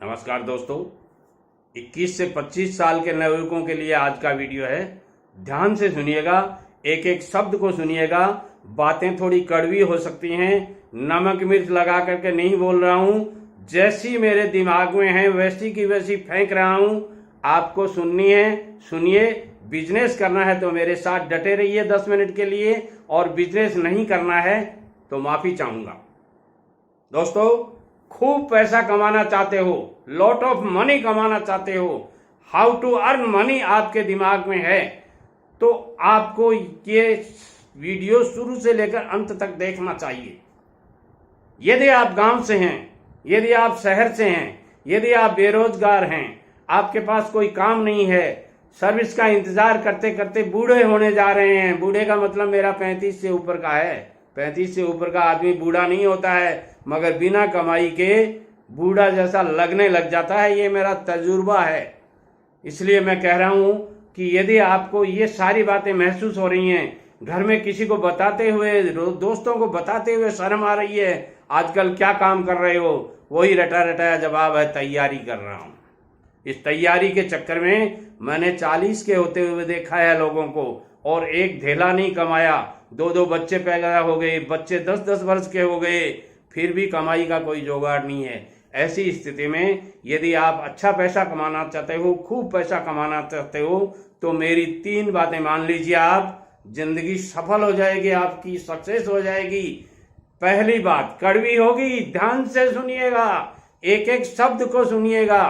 नमस्कार दोस्तों, 21 से 25 साल के नवयुवकों के लिए आज का वीडियो है। ध्यान से सुनिएगा, एक एक शब्द को सुनिएगा। बातें थोड़ी कड़वी हो सकती हैं, नमक मिर्च लगा करके नहीं बोल रहा हूं। जैसी मेरे दिमाग में है वैसी की वैसी फेंक रहा हूं। आपको सुननी है, सुनिए। बिजनेस करना है तो मेरे साथ डटे रहिए 10 मिनट के लिए, और बिजनेस नहीं करना है तो माफी चाहूंगा। दोस्तों, खूब पैसा कमाना चाहते हो, लॉट ऑफ मनी कमाना चाहते हो, हाउ टू अर्न मनी आपके दिमाग में है, तो आपको ये वीडियो शुरू से लेकर अंत तक देखना चाहिए। यदि आप गांव से हैं, यदि आप शहर से हैं, यदि आप बेरोजगार हैं, आपके पास कोई काम नहीं है, सर्विस का इंतजार करते करते बूढ़े होने जा रहे हैं। बूढ़े का मतलब मेरा 35 से ऊपर का है। 35 से ऊपर का आदमी बूढ़ा नहीं होता है, मगर बिना कमाई के बूढ़ा जैसा लगने लग जाता है। ये मेरा तजुर्बा है। इसलिए मैं कह रहा हूं कि यदि आपको ये सारी बातें महसूस हो रही हैं, घर में किसी को बताते हुए, दोस्तों को बताते हुए शर्म आ रही है, आजकल क्या काम कर रहे हो, वही रटा रटाया जवाब है, तैयारी कर रहा हूं। इस तैयारी के चक्कर में मैंने 40 के होते हुए देखा है लोगों को, और एक धेला नहीं कमाया। 2-2 बच्चे पैदा हो गए, बच्चे 10-10 वर्ष के हो गए, फिर भी कमाई का कोई जुगाड़ नहीं है। ऐसी स्थिति में यदि आप अच्छा पैसा कमाना चाहते हो, खूब पैसा कमाना चाहते हो, तो मेरी 3 बातें मान लीजिए। आप जिंदगी सफल हो जाएगी, आपकी सक्सेस हो जाएगी। पहली बात कड़वी होगी, ध्यान से सुनिएगा, एक एक शब्द को सुनिएगा।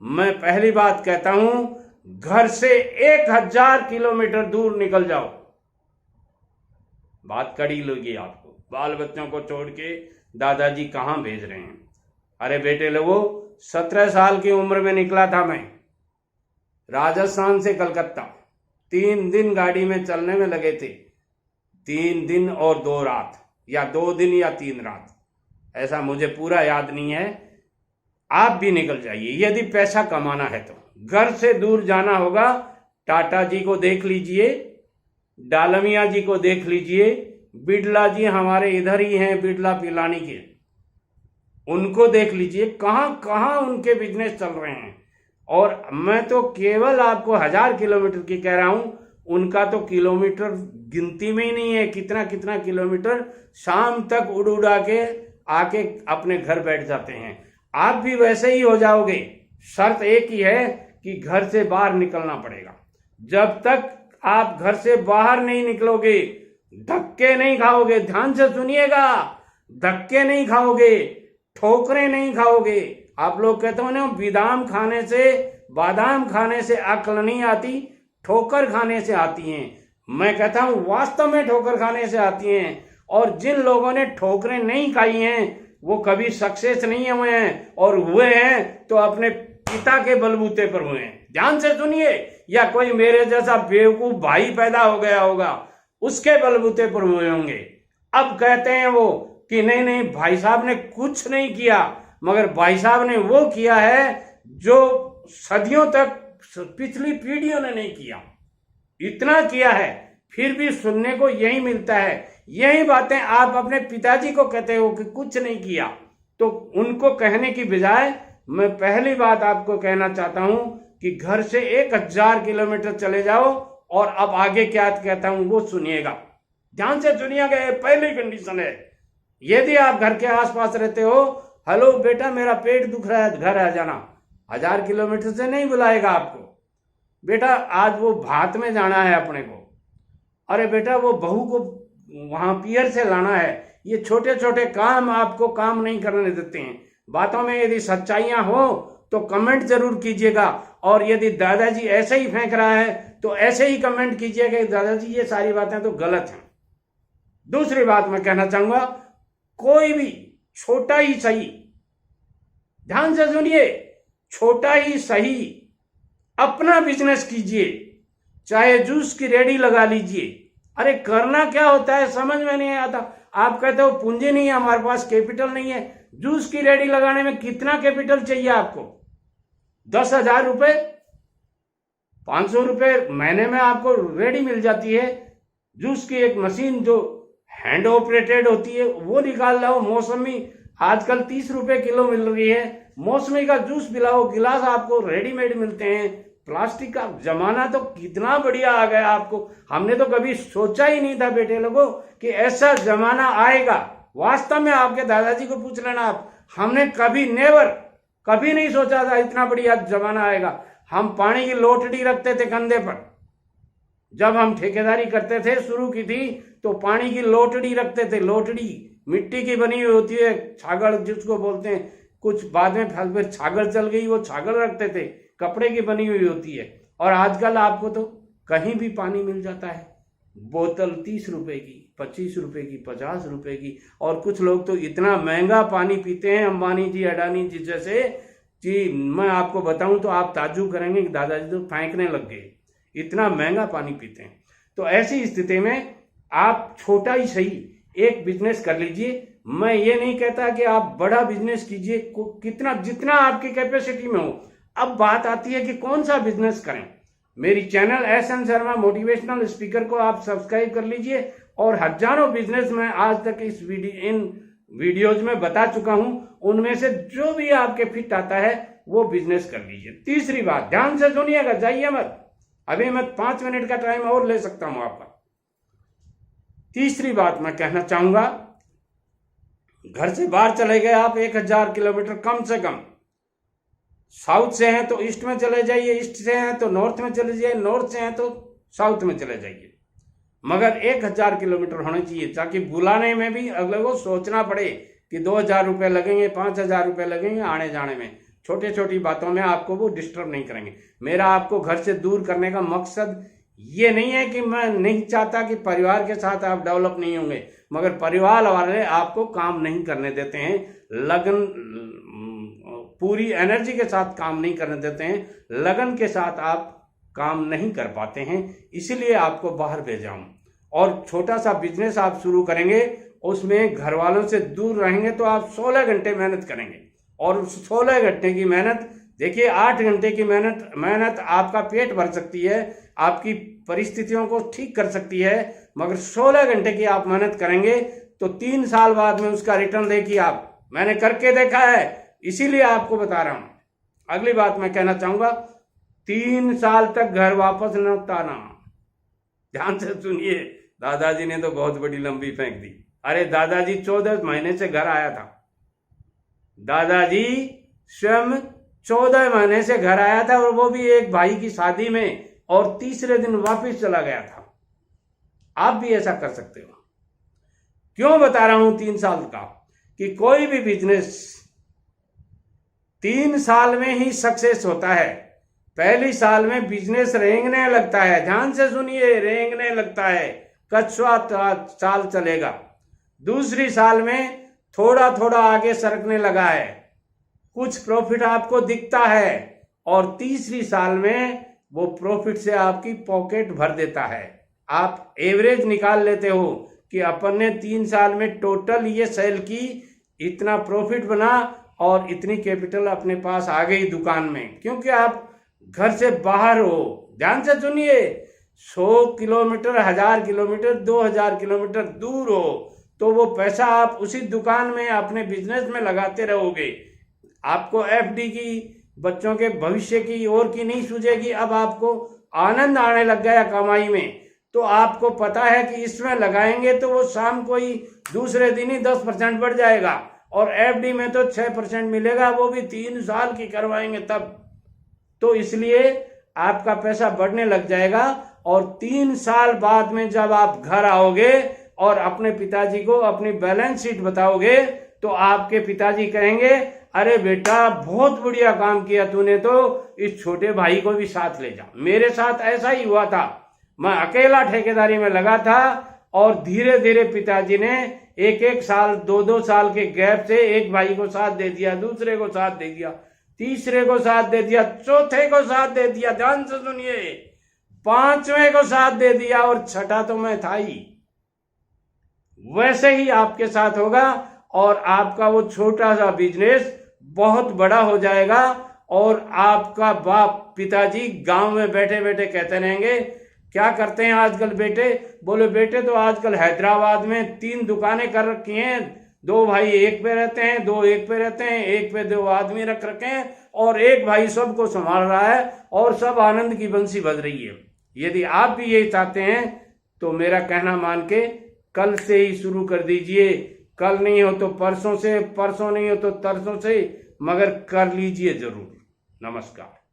मैं पहली बात कहता हूं, घर से 1000 किलोमीटर दूर निकल जाओ। बात कड़ी लगी आपको। बाल बच्चों को छोड़ के दादाजी कहां भेज रहे हैं? अरे बेटे लोगों, 17 साल की उम्र में निकला था मैं, राजस्थान से कलकत्ता। 3 दिन गाड़ी में चलने में लगे थे। 3 दिन और 2 रात, या 2 दिन या 3 रात, ऐसा मुझे पूरा याद नहीं है। आप भी निकल जाइए यदि पैसा कमाना है तो। घर से दूर जाना होगा, टाटा जी को देख लीजिए, डालमिया जी को देख लीजिए, बिड़ला जी हमारे इधर ही हैं, बिड़ला पिलानी के, उनको देख लीजिए, कहां कहां उनके बिजनेस चल रहे हैं। और मैं तो केवल आपको 1000 किलोमीटर की कह रहा हूं, उनका तो किलोमीटर गिनती में ही नहीं है। कितना कितना किलोमीटर शाम तक उड़ उड़ा के आके अपने घर बैठ जाते हैं। आप भी वैसे ही हो जाओगे। शर्त एक ही है कि घर से बाहर निकलना पड़ेगा। जब तक आप घर से बाहर नहीं निकलोगे, धक्के नहीं खाओगे, ध्यान से सुनिएगा, धक्के नहीं खाओगे, ठोकरें नहीं खाओगे। आप लोग कहते हो ना, बादाम खाने से अक्ल नहीं आती, ठोकर खाने से आती हैं। मैं कहता हूं वास्तव में ठोकर खाने से आती हैं। और जिन लोगों ने ठोकरें नहीं खाई हैं वो कभी सक्सेस नहीं हुए हैं, और हुए हैं तो अपने पिता के बलबूते पर हुए हैं। ध्यान से सुनिए, या कोई मेरे जैसा बेवकूफ भाई पैदा हो गया होगा, उसके बलबूते पर हुए होंगे। अब कहते हैं वो कि नहीं नहीं, भाई साहब ने कुछ नहीं किया, मगर भाई साहब ने वो किया है जो सदियों तक पिछली पीढ़ियों ने नहीं किया। इतना किया है, फिर भी सुनने को यही मिलता है। यही बातें आप अपने पिताजी को कहते हो कि कुछ नहीं किया, तो उनको कहने की बजाय मैं पहली बात आपको कहना चाहता हूं कि घर से 1000 किलोमीटर चले जाओ। और अब आगे क्या कहता हूं वो सुनिएगा, ध्यान से सुनिएगा। पहली कंडीशन है, यदि आप घर के आसपास रहते हो, हेलो बेटा मेरा पेट दुख रहा है, घर आ जाना। 1000 किलोमीटर से नहीं बुलाएगा आपको। बेटा आज वो भात में जाना है अपने को, अरे बेटा वो बहू को वहां पियर से लाना है। ये छोटे छोटे काम आपको काम नहीं करने देते हैं। बातों में यदि सच्चाइयां हो तो कमेंट जरूर कीजिएगा, और यदि दादाजी ऐसे ही फेंक रहा है तो ऐसे ही कमेंट कीजिएगा कि दादाजी ये सारी बातें तो गलत हैं। दूसरी बात मैं कहना चाहूंगा, कोई भी छोटा ही सही, ध्यान से सुनिए, छोटा ही सही अपना बिजनेस कीजिए। चाहे जूस की रेडी लगा लीजिए। अरे करना क्या होता है समझ में नहीं आता। आप कहते हो पूंजी नहीं है हमारे पास, कैपिटल नहीं है। जूस की रेडी लगाने में कितना कैपिटल चाहिए आपको? 10,000 रुपए, 500 रुपए महीने में आपको रेडी मिल जाती है। जूस की एक मशीन जो हैंड ऑपरेटेड होती है वो निकाल लाओ। मौसमी आजकल 30 रुपए किलो मिल रही है, मौसमी का जूस पिलाओ, गिलास आपको रेडीमेड मिलते हैं। प्लास्टिक का जमाना तो कितना बढ़िया आ गया आपको, हमने तो कभी सोचा ही नहीं था बेटे लोगों कि ऐसा जमाना आएगा। वास्तव में आपके दादाजी को पूछ लेना आप, हमने कभी नेवर कभी नहीं सोचा था इतना बढ़िया जमाना आएगा। हम पानी की लोटड़ी रखते थे कंधे पर, जब हम ठेकेदारी करते थे शुरू की थी तो पानी की लोटड़ी रखते थे। लोटड़ी मिट्टी की बनी हुई होती है, छागड़ जिसको बोलते हैं, कुछ बाद में फिर छागड़ चल गई, वो छागड़ रखते थे, कपड़े की बनी हुई होती है। और आजकल आपको तो कहीं भी पानी मिल जाता है, बोतल 30 रुपए की, 25 रुपए की, 50 रुपए की। और कुछ लोग तो इतना महंगा पानी पीते हैं, अंबानी जी, अडानी जी जैसे जी, मैं आपको बताऊं तो आप ताज्जुब करेंगे कि दादाजी तो फेंकने लग गए, इतना महंगा पानी पीते हैं। तो ऐसी स्थिति में आप छोटा ही सही एक बिजनेस कर लीजिए। मैं ये नहीं कहता कि आप बड़ा बिजनेस कीजिए, कितना जितना आपकी कैपेसिटी में हो। अब बात आती है कि कौन सा बिजनेस करें। मेरी channel SN Sharma motivational speaker को आप सब्सक्राइब कर लीजिए, और हजारों बिजनेस में आज तक इन वीडियोज में बता चुका हूं, उनमें से जो भी आपके फिट आता है वो बिजनेस कर लीजिए। तीसरी बात, ध्यान से सुनिएगा, जाइए मत, अभी मैं 5 मिनट का टाइम और ले सकता हूं आपका। तीसरी बात मैं कहना चाहूंगा, घर से बाहर चले गए आप 1000 किलोमीटर कम से कम, साउथ से हैं तो ईस्ट में चले जाइए, ईस्ट से हैं तो नॉर्थ में चले जाइए, नॉर्थ से हैं तो साउथ में चले जाइए, मगर 1000 किलोमीटर होने चाहिए, ताकि बुलाने में भी अगले को सोचना पड़े कि 2000 रुपये लगेंगे, 5000 रुपये लगेंगे आने जाने में। छोटी छोटी बातों में आपको वो डिस्टर्ब नहीं करेंगे। मेरा आपको घर से दूर करने का मकसद ये नहीं है कि मैं नहीं चाहता कि परिवार के साथ आप डेवलप नहीं होंगे, मगर परिवार वाले आपको काम नहीं करने देते हैं, लगन पूरी एनर्जी के साथ काम नहीं करने देते हैं, लगन के साथ आप काम नहीं कर पाते हैं, इसीलिए आपको बाहर भेजा हूं। और छोटा सा बिजनेस आप शुरू करेंगे, उसमें घर वालों से दूर रहेंगे तो आप 16 घंटे मेहनत करेंगे, और उस 16 घंटे की मेहनत, देखिए 8 घंटे की मेहनत आपका पेट भर सकती है, आपकी परिस्थितियों को ठीक कर सकती है, मगर 16 घंटे की आप मेहनत करेंगे तो 3 साल बाद में उसका रिटर्न देखिए आप। मैंने करके देखा है, इसीलिए आपको बता रहा हूं। अगली बात मैं कहना चाहूंगा, 3 साल तक घर वापस न आना। ध्यान से सुनिए, दादाजी ने तो बहुत बड़ी लंबी फेंक दी। अरे दादाजी 14 महीने से घर आया था, दादाजी स्वयं 14 महीने से घर आया था, और वो भी एक भाई की शादी में, और तीसरे दिन वापस चला गया था। आप भी ऐसा कर सकते हो। क्यों बता रहा हूं 3 साल का, कि कोई भी बिजनेस 3 साल में ही सक्सेस होता है। पहली साल में बिजनेस रेंगने लगता है, ध्यान से सुनिए, रेंगने लगता है, कच्चा साल चलेगा। दूसरी साल में थोड़ा थोड़ा आगे सरकने लगा है, कुछ प्रॉफिट आपको दिखता है, और तीसरी साल में वो प्रॉफिट से आपकी पॉकेट भर देता है। आप एवरेज निकाल लेते हो कि अपन ने 3 साल में टोटल ये सेल की, इतना प्रॉफिट बना, और इतनी कैपिटल अपने पास आ गई दुकान में, क्योंकि आप घर से बाहर हो। ध्यान से सुनिए, 100 किलोमीटर, 1000 किलोमीटर, 2000 किलोमीटर दूर हो तो वो पैसा आप उसी दुकान में अपने बिजनेस में लगाते रहोगे। आपको FD की, बच्चों के भविष्य की और की नहीं सूझेगी। अब आपको आनंद आने लग गया कमाई में, तो आपको पता है कि इसमें लगाएंगे तो वो शाम को ही, दूसरे दिन ही 10% बढ़ जाएगा, और FD में तो 6% मिलेगा, वो भी 3 साल की करवाएंगे तब। तो इसलिए आपका पैसा बढ़ने लग जाएगा, और 3 साल बाद में जब आप घर आओगे और अपने पिताजी को अपनी बैलेंस शीट बताओगे, तो आपके पिताजी कहेंगे, अरे बेटा बहुत बढ़िया काम किया तूने, तो इस छोटे भाई को भी साथ ले जा। मेरे साथ ऐसा ही हुआ था, मैं अकेला ठेकेदारी में लगा था, और धीरे धीरे पिताजी ने 1-1 साल, 2-2 साल के गैप से एक भाई को साथ दे दिया, दूसरे को साथ दे दिया, तीसरे को साथ दे दिया, चौथे को साथ दे दिया, ध्यान से सुनिए, 5वें को साथ दे दिया, और छठा तो मैं था ही। वैसे ही आपके साथ होगा, और आपका वो छोटा सा बिजनेस बहुत बड़ा हो जाएगा, और आपका बाप पिताजी गांव में बैठे बैठे कहते रहेंगे, क्या करते हैं आजकल बेटे? बोले बेटे तो आजकल हैदराबाद में 3 दुकानें कर रखी हैं, दो भाई एक पे रहते हैं, दो एक पे रहते हैं, एक पे दो आदमी रख रखे हैं और एक भाई सबको संभाल रहा है और सब आनंद की बंसी बज रही है। यदि आप भी यही चाहते हैं तो मेरा कहना मान के कल से ही शुरू कर दीजिए। कल नहीं हो तो परसों से, परसों नहीं हो तो तरसों से, मगर कर लीजिए जरूर। नमस्कार।